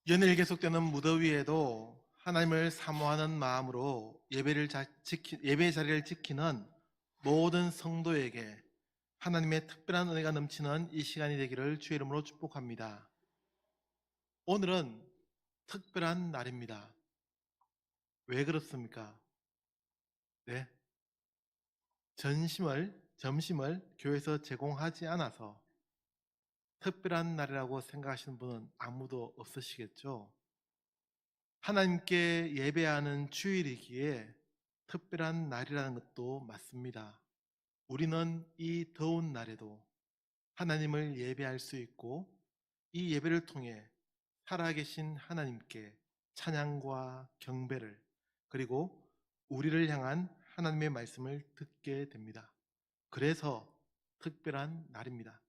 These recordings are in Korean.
연일 계속되는 무더위에도 하나님을 사모하는 마음으로 예배 자리를 지키는 모든 성도에게 하나님의 특별한 은혜가 넘치는 이 시간이 되기를 주의 이름으로 축복합니다. 오늘은 특별한 날입니다. 왜 그렇습니까? 네. 점심을 교회에서 제공하지 않아서 특별한 날이라고 생각하시는 분은 아무도 없으시겠죠? 하나님께 예배하는 주일이기에 특별한 날이라는 것도 맞습니다. 우리는 이 더운 날에도 하나님을 예배할 수 있고 이 예배를 통해 살아계신 하나님께 찬양과 경배를 그리고 우리를 향한 하나님의 말씀을 듣게 됩니다. 그래서 특별한 날입니다.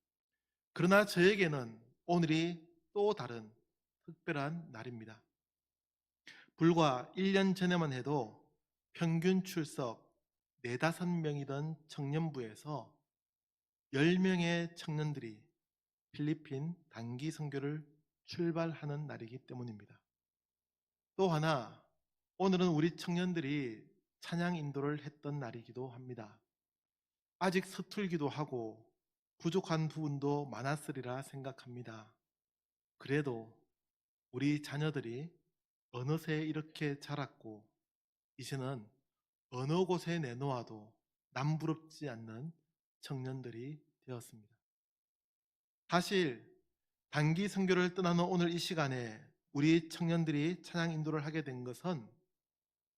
그러나 저에게는 오늘이 또 다른 특별한 날입니다. 불과 1년 전에만 해도 평균 출석 4~5명이던 청년부에서 10명의 청년들이 필리핀 단기 선교를 출발하는 날이기 때문입니다. 또 하나, 오늘은 우리 청년들이 찬양 인도를 했던 날이기도 합니다. 아직 서툴기도 하고 부족한 부분도 많았으리라 생각합니다. 그래도 우리 자녀들이 어느새 이렇게 자랐고 이제는 어느 곳에 내놓아도 남부럽지 않는 청년들이 되었습니다. 사실 단기 선교를 떠나는 오늘 이 시간에 우리 청년들이 찬양 인도를 하게 된 것은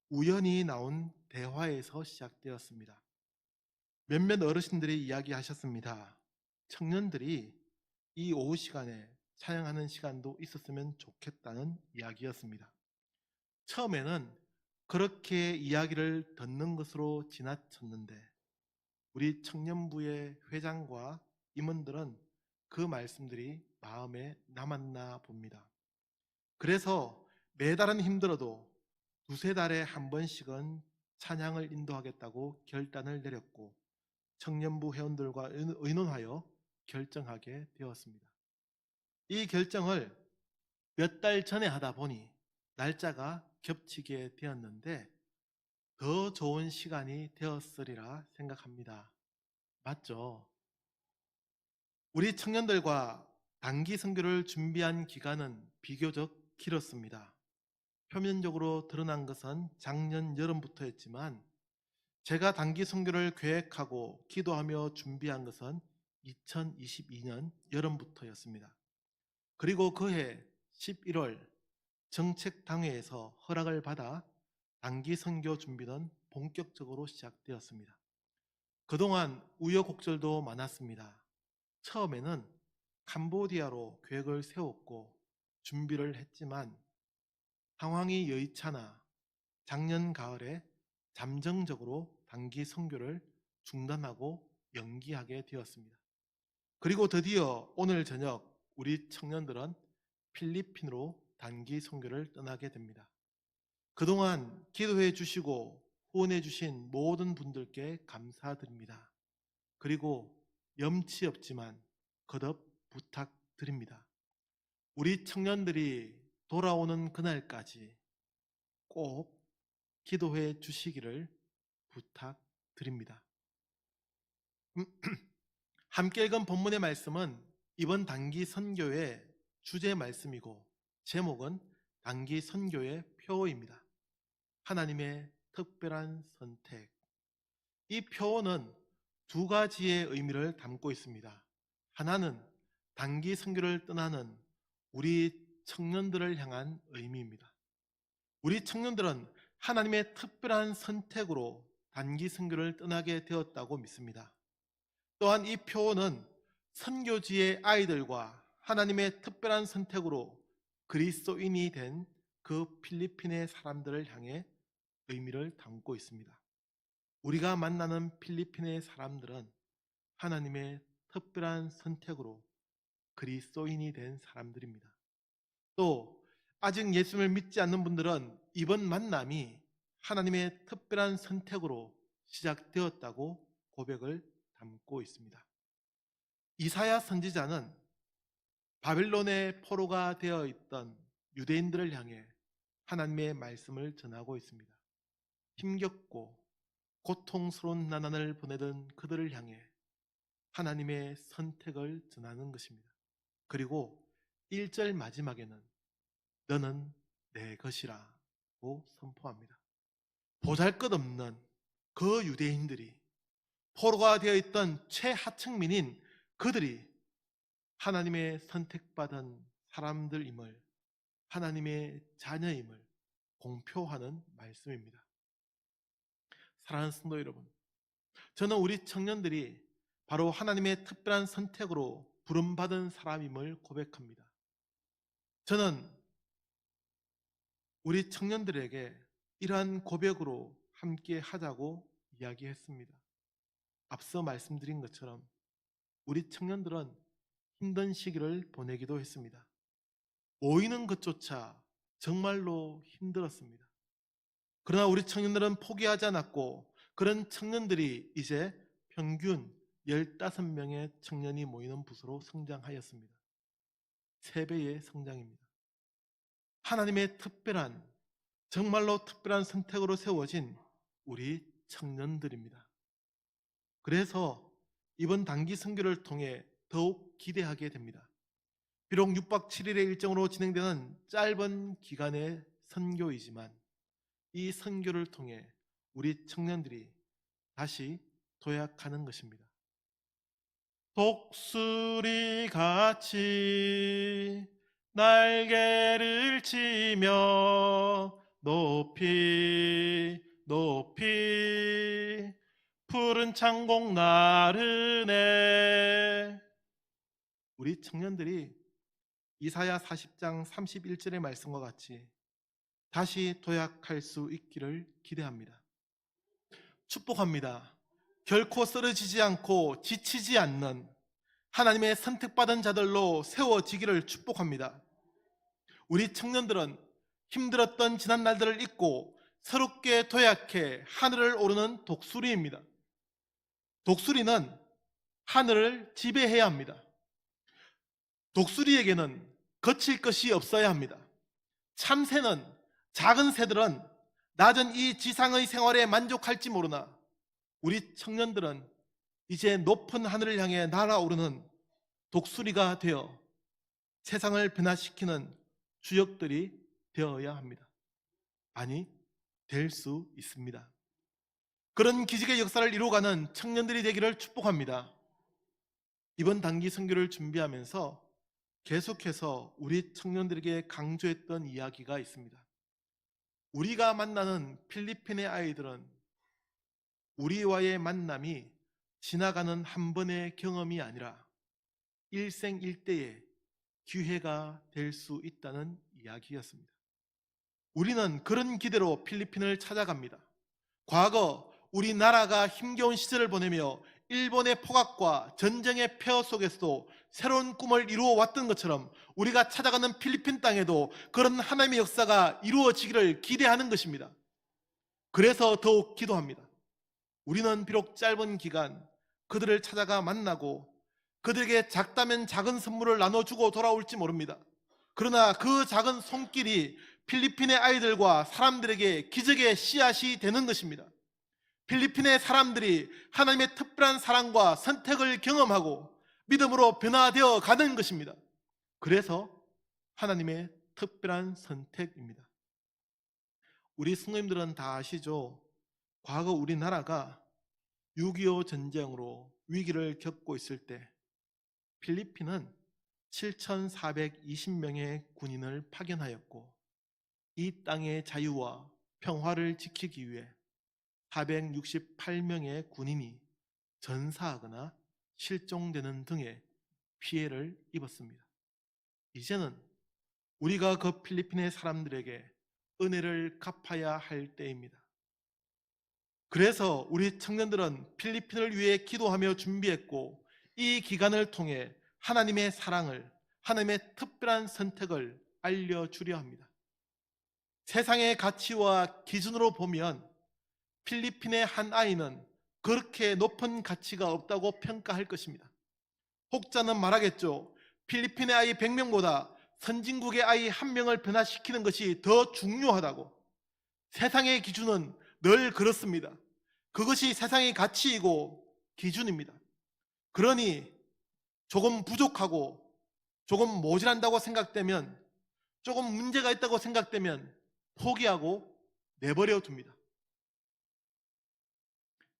우연히 나온 대화에서 시작되었습니다. 몇몇 어르신들이 이야기하셨습니다. 청년들이 이 오후 시간에 찬양하는 시간도 있었으면 좋겠다는 이야기였습니다. 처음에는 그렇게 이야기를 듣는 것으로 지나쳤는데 우리 청년부의 회장과 임원들은 그 말씀들이 마음에 남았나 봅니다. 그래서 매달은 힘들어도 2~3달에 한 번씩은 찬양을 인도하겠다고 결단을 내렸고 청년부 회원들과 의논하여 결정하게 되었습니다. 이 결정을 몇 달 전에 하다 보니 날짜가 겹치게 되었는데 더 좋은 시간이 되었으리라 생각합니다. 맞죠? 우리 청년들과 단기 선교를 준비한 기간은 비교적 길었습니다. 표면적으로 드러난 것은 작년 여름부터였지만 제가 단기 선교를 계획하고 기도하며 준비한 것은 2022년 여름부터였습니다. 그리고 그해 11월 정책당회에서 허락을 받아 단기 선교 준비는 본격적으로 시작되었습니다. 그동안 우여곡절도 많았습니다. 처음에는 캄보디아로 계획을 세웠고 준비를 했지만 상황이 여의치않아 작년 가을에 잠정적으로 단기 선교를 중단하고 연기하게 되었습니다. 그리고 드디어 오늘 저녁 우리 청년들은 필리핀으로 단기 선교를 떠나게 됩니다. 그동안 기도해 주시고 후원해 주신 모든 분들께 감사드립니다. 그리고 염치 없지만 거듭 부탁드립니다. 우리 청년들이 돌아오는 그날까지 꼭 기도해 주시기를 부탁드립니다. 함께 읽은 본문의 말씀은 이번 단기 선교의 주제 말씀이고 제목은 단기 선교의 표어입니다. 하나님의 특별한 선택. 이 표어는 2가지의 의미를 담고 있습니다. 하나는 단기 선교를 떠나는 우리 청년들을 향한 의미입니다. 우리 청년들은 하나님의 특별한 선택으로 단기 선교를 떠나게 되었다고 믿습니다. 또한 이 표어는 선교지의 아이들과 하나님의 특별한 선택으로 그리스도인이 된 그 필리핀의 사람들을 향해 의미를 담고 있습니다. 우리가 만나는 필리핀의 사람들은 하나님의 특별한 선택으로 그리스도인이 된 사람들입니다. 또 아직 예수를 믿지 않는 분들은 이번 만남이 하나님의 특별한 선택으로 시작되었다고 고백을 담고 있습니다. 이사야 선지자는 바벨론의 포로가 되어 있던 유대인들을 향해 하나님의 말씀을 전하고 있습니다. 힘겹고 고통스러운 난안을 보내던 그들을 향해 하나님의 선택을 전하는 것입니다. 그리고 1절 마지막에는 너는 내 것이라고 선포합니다. 보잘것없는 그 유대인들이, 포로가 되어 있던 최하층민인 그들이 하나님의 선택받은 사람들임을, 하나님의 자녀임을 공표하는 말씀입니다. 사랑하는 성도 여러분, 저는 우리 청년들이 바로 하나님의 특별한 선택으로 부름받은 사람임을 고백합니다. 저는 우리 청년들에게 이러한 고백으로 함께 하자고 이야기했습니다. 앞서 말씀드린 것처럼 우리 청년들은 힘든 시기를 보내기도 했습니다. 모이는 것조차 정말로 힘들었습니다. 그러나 우리 청년들은 포기하지 않았고, 그런 청년들이 이제 평균 15명의 청년이 모이는 부서로 성장하였습니다. 3배의 성장입니다. 하나님의 특별한, 정말로 특별한 선택으로 세워진 우리 청년들입니다. 그래서 이번 단기 선교를 통해 더욱 기대하게 됩니다. 비록 6박 7일의 일정으로 진행되는 짧은 기간의 선교이지만 이 선교를 통해 우리 청년들이 다시 도약하는 것입니다. 독수리 같이 날개를 치며 높이 높이 푸른 창공 나르네. 우리 청년들이 이사야 40장 31절의 말씀과 같이 다시 도약할 수 있기를 기대합니다. 축복합니다. 결코 쓰러지지 않고 지치지 않는 하나님의 선택받은 자들로 세워지기를 축복합니다. 우리 청년들은 힘들었던 지난 날들을 잊고 새롭게 도약해 하늘을 오르는 독수리입니다. 독수리는 하늘을 지배해야 합니다. 독수리에게는 거칠 것이 없어야 합니다. 참새는, 작은 새들은 낮은 이 지상의 생활에 만족할지 모르나 우리 청년들은 이제 높은 하늘을 향해 날아오르는 독수리가 되어 세상을 변화시키는 주역들이 되어야 합니다. 아니, 될 수 있습니다. 그런 기적의 역사를 이루어가는 청년들이 되기를 축복합니다. 이번 단기 선교를 준비하면서 계속해서 우리 청년들에게 강조했던 이야기가 있습니다. 우리가 만나는 필리핀의 아이들은 우리와의 만남이 지나가는 한 번의 경험이 아니라 일생일대의 기회가 될 수 있다는 이야기였습니다. 우리는 그런 기대로 필리핀을 찾아갑니다. 과거 우리나라가 힘겨운 시절을 보내며 일본의 포각과 전쟁의 폐허 속에서도 새로운 꿈을 이루어 왔던 것처럼 우리가 찾아가는 필리핀 땅에도 그런 하나님의 역사가 이루어지기를 기대하는 것입니다. 그래서 더욱 기도합니다. 우리는 비록 짧은 기간 그들을 찾아가 만나고 그들에게 작다면 작은 선물을 나눠주고 돌아올지 모릅니다. 그러나 그 작은 손길이 필리핀의 아이들과 사람들에게 기적의 씨앗이 되는 것입니다. 필리핀의 사람들이 하나님의 특별한 사랑과 선택을 경험하고 믿음으로 변화되어 가는 것입니다. 그래서 하나님의 특별한 선택입니다. 우리 성도님들은 다 아시죠? 과거 우리나라가 6.25 전쟁으로 위기를 겪고 있을 때 필리핀은 7,420명의 군인을 파견하였고 이 땅의 자유와 평화를 지키기 위해 468명의 군인이 전사하거나 실종되는 등의 피해를 입었습니다. 이제는 우리가 그 필리핀의 사람들에게 은혜를 갚아야 할 때입니다. 그래서 우리 청년들은 필리핀을 위해 기도하며 준비했고 이 기간을 통해 하나님의 사랑을, 하나님의 특별한 선택을 알려주려 합니다. 세상의 가치와 기준으로 보면 필리핀의 한 아이는 그렇게 높은 가치가 없다고 평가할 것입니다. 혹자는 말하겠죠. 필리핀의 아이 100명보다 선진국의 아이 한 명을 변화시키는 것이 더 중요하다고. 세상의 기준은 늘 그렇습니다. 그것이 세상의 가치이고 기준입니다. 그러니 조금 부족하고 조금 모자란다고 생각되면, 조금 문제가 있다고 생각되면 포기하고 내버려 둡니다.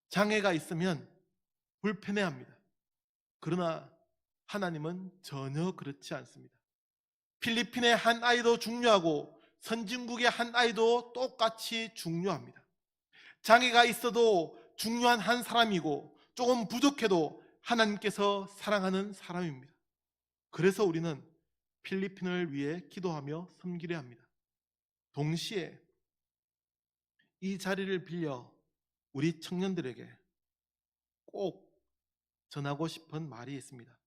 장애가 있으면 불편해합니다. 그러나 하나님은 전혀 그렇지 않습니다. 필리핀의 한 아이도 중요하고 선진국의 한 아이도 똑같이 중요합니다. 장애가 있어도 중요한 한 사람이고 조금 부족해도 하나님께서 사랑하는 사람입니다. 그래서 우리는 필리핀을 위해 기도하며 섬기려 합니다. 동시에 이 자리를 빌려 우리 청년들에게 꼭 전하고 싶은 말이 있습니다.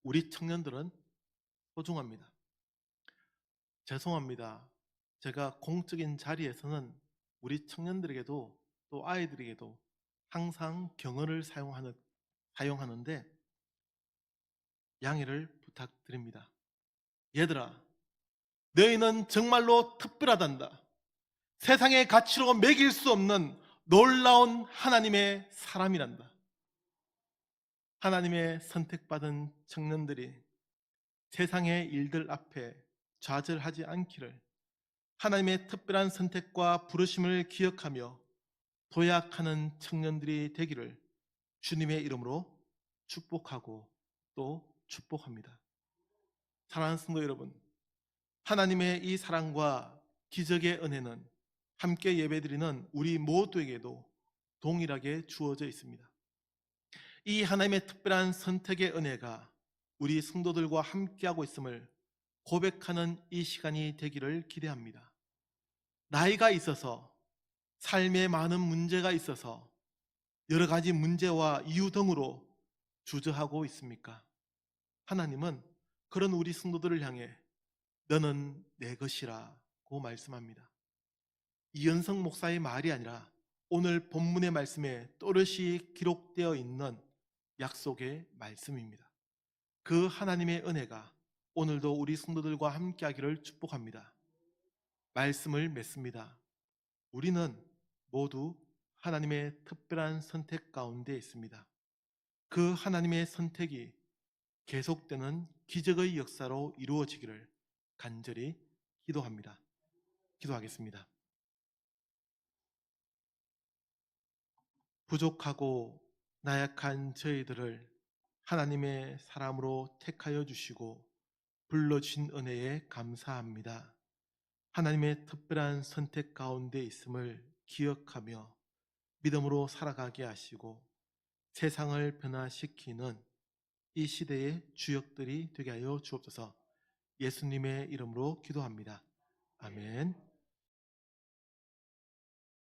우리 청년들은 소중합니다. 죄송합니다. 제가 공적인 자리에서는 우리 청년들에게도 또 아이들에게도 항상 경어를 사용하는데 양해를 부탁드립니다. 얘들아, 너희는 정말로 특별하단다. 세상의 가치로 매길 수 없는 놀라운 하나님의 사람이란다. 하나님의 선택받은 청년들이 세상의 일들 앞에 좌절하지 않기를, 하나님의 특별한 선택과 부르심을 기억하며 도약하는 청년들이 되기를 주님의 이름으로 축복하고 또 축복합니다. 사랑하는 성도 여러분, 하나님의 이 사랑과 기적의 은혜는 함께 예배드리는 우리 모두에게도 동일하게 주어져 있습니다. 이 하나님의 특별한 선택의 은혜가 우리 성도들과 함께하고 있음을 고백하는 이 시간이 되기를 기대합니다. 나이가 있어서, 삶에 많은 문제가 있어서 여러 가지 문제와 이유 등으로 주저하고 있습니까? 하나님은 그런 우리 성도들을 향해 너는 내 것이라고 말씀합니다. 이현성 목사의 말이 아니라 오늘 본문의 말씀에 또렷이 기록되어 있는 약속의 말씀입니다. 그 하나님의 은혜가 오늘도 우리 성도들과 함께하기를 축복합니다. 말씀을 맺습니다. 우리는 모두 하나님의 특별한 선택 가운데 있습니다. 그 하나님의 선택이 계속되는 기적의 역사로 이루어지기를 간절히 기도합니다. 기도하겠습니다. 부족하고 나약한 저희들을 하나님의 사람으로 택하여 주시고 불러주신 은혜에 감사합니다. 하나님의 특별한 선택 가운데 있음을 기억하며 믿음으로 살아가게 하시고 세상을 변화시키는 이 시대의 주역들이 되게 하여 주옵소서. 예수님의 이름으로 기도합니다. 아멘.